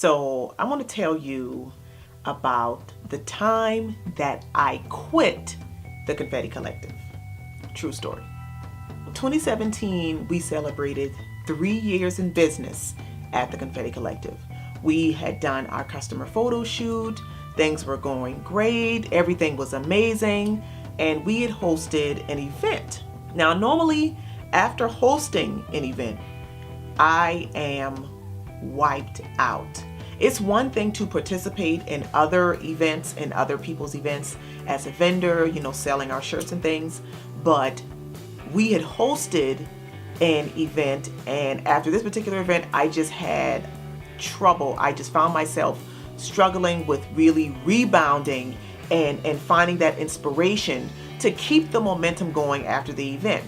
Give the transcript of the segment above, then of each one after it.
So I want to tell you about the time that I quit the Confetti Collective. True story. 2017, we celebrated 3 years in business at the Confetti Collective. We had done our customer photo shoot. Things were going great. Everything was amazing. And we had hosted an event. Now, normally after hosting an event, I am wiped out. It's one thing to participate in other events and other people's events as a vendor, selling our shirts and things. But we had hosted an event, and after this particular event, I just had trouble. I just found myself struggling with really rebounding and finding that inspiration to keep the momentum going after the event.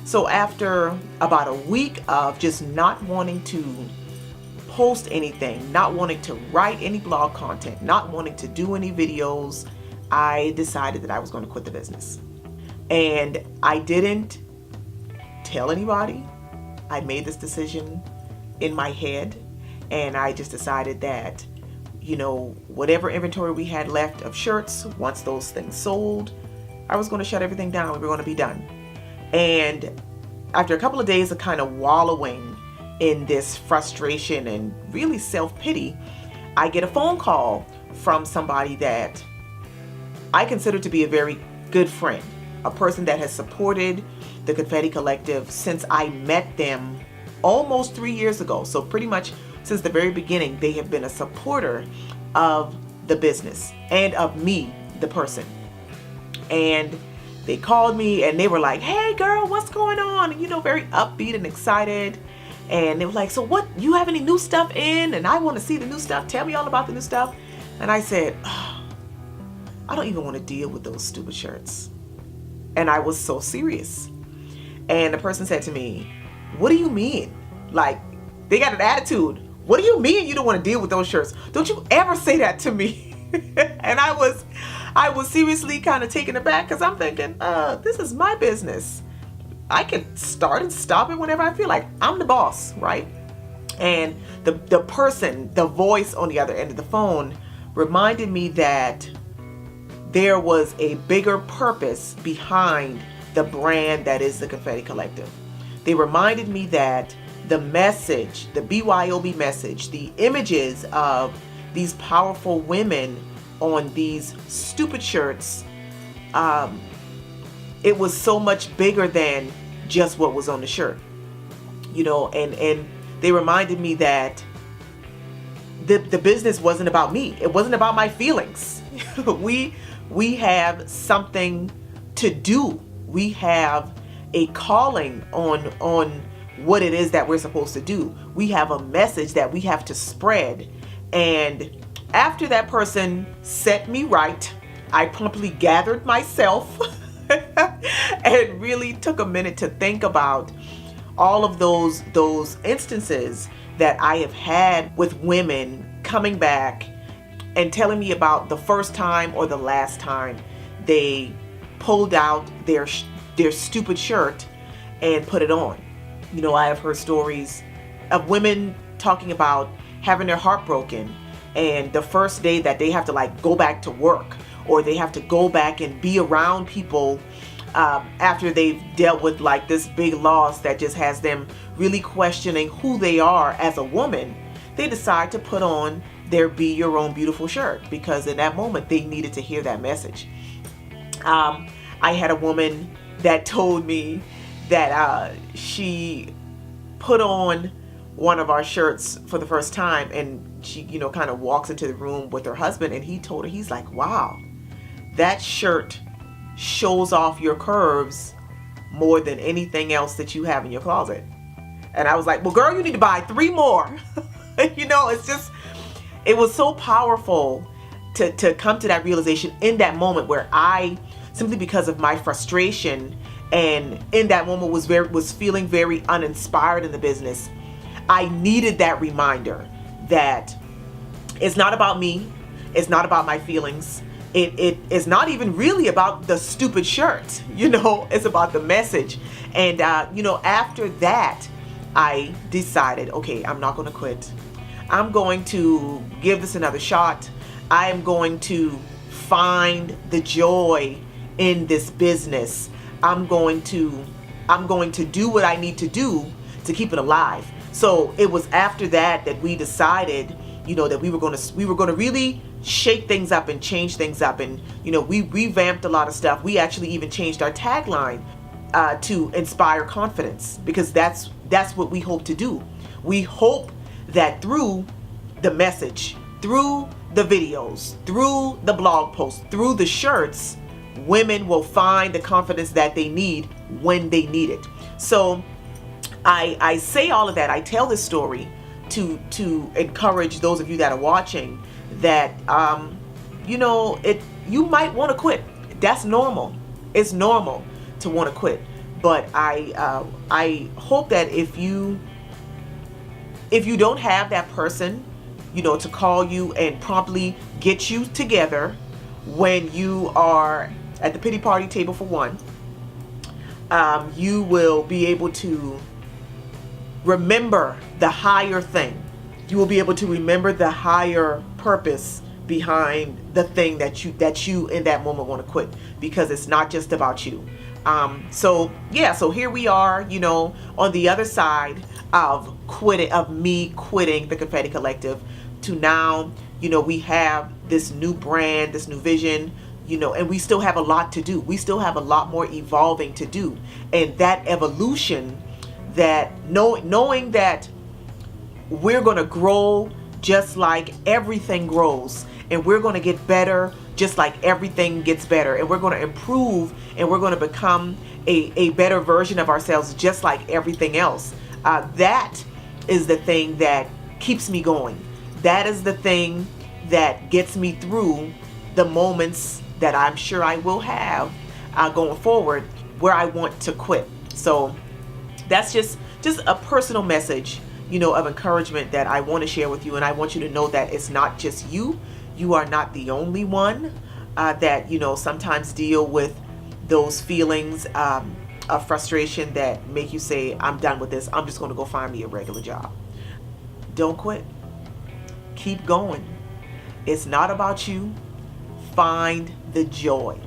So after about a week of just not wanting to post anything, not wanting to write any blog content, not wanting to do any videos, I decided that I was going to quit the business. And I didn't tell anybody. I made this decision in my head, and I just decided that, whatever inventory we had left of shirts, once those things sold, I was going to shut everything down. We were going to be done. And after a couple of days of kind of wallowing in this frustration and really self-pity, I get a phone call from somebody that I consider to be a very good friend, a person that has supported the Confetti Collective since I met them almost 3 years ago. So pretty much since the very beginning, they have been a supporter of the business and of me, the person. And they called me and they were like, "Hey girl, what's going on?" Very upbeat and excited. And they were like, "So what, you have any new stuff in? And I want to see the new stuff. Tell me all about the new stuff." And I said, I don't even want to deal with those stupid shirts. And I was so serious. And the person said to me, "What do you mean? Like, they got an attitude. What do you mean you don't want to deal with those shirts? Don't you ever say that to me." And I was seriously kind of taken aback, because I'm thinking, this is my business. I can start and stop it whenever I feel like. I'm the boss, right? And the person, the voice on the other end of the phone reminded me that there was a bigger purpose behind the brand that is the Confetti Collective. They reminded me that the message, the BYOB message, the images of these powerful women on these stupid shirts, it was so much bigger than just what was on the shirt, and they reminded me that the business wasn't about me. It wasn't about my feelings. We have something to do. We have a calling on what it is that we're supposed to do. We have a message that we have to spread. And after that person set me right, I promptly gathered myself and really took a minute to think about all of those instances that I have had with women coming back and telling me about the first time or the last time they pulled out their stupid shirt and put it on. I have heard stories of women talking about having their heart broken, and the first day that they have to go back to work, or they have to go back and be around people after they've dealt with this big loss that just has them really questioning who they are as a woman, they decide to put on their Be Your Own Beautiful shirt, because in that moment they needed to hear that message. I had a woman that told me that she put on one of our shirts for the first time, and she kind of walks into the room with her husband, and he told her, he's like, "Wow, that shirt shows off your curves more than anything else that you have in your closet." And I was like, "Well, girl, you need to buy 3 more." It was so powerful to come to that realization in that moment, where I, simply because of my frustration, and in that moment was feeling very uninspired in the business, I needed that reminder that it's not about me, it's not about my feelings, it is not even really about the stupid shirt, it's about the message. And after that, I decided, okay, I'm not going to quit. I'm going to give this another shot. I am going to find the joy in this business. I'm going to do what I need to do to keep it alive. So it was after that that we decided, that we were going to really shake things up and change things up. And we revamped a lot of stuff. We actually even changed our tagline to inspire confidence, because that's what we hope to do. We hope that through the message, through the videos, through the blog posts, through the shirts, women will find the confidence that they need when they need it. So I say all of that. I tell this story to encourage those of you that are watching that you might want to quit. That's normal. It's normal to want to quit. But I hope that if you don't have that person, to call you and promptly get you together when you are at the pity party table for one, you will be able to remember the higher thing. You will be able to remember the higher purpose behind the thing that you in that moment want to quit, because it's not just about you. So here we are, on the other side of me quitting the Confetti Collective, to now, we have this new brand, this new vision, and we still have a lot to do. We still have a lot more evolving to do. And that evolution, that knowing that we're going to grow just like everything grows, and we're going to get better just like everything gets better, and we're going to improve, and we're going to become a better version of ourselves just like everything else. That is the thing that keeps me going. That is the thing that gets me through the moments that I'm sure I will have going forward where I want to quit. So that's just a personal message, of encouragement that I want to share with you. And I want you to know that it's not just you. You are not the only one that, sometimes deal with those feelings of frustration that make you say, I'm done with this. I'm just going to go find me a regular job. Don't quit. Keep going. It's not about you. Find the joy.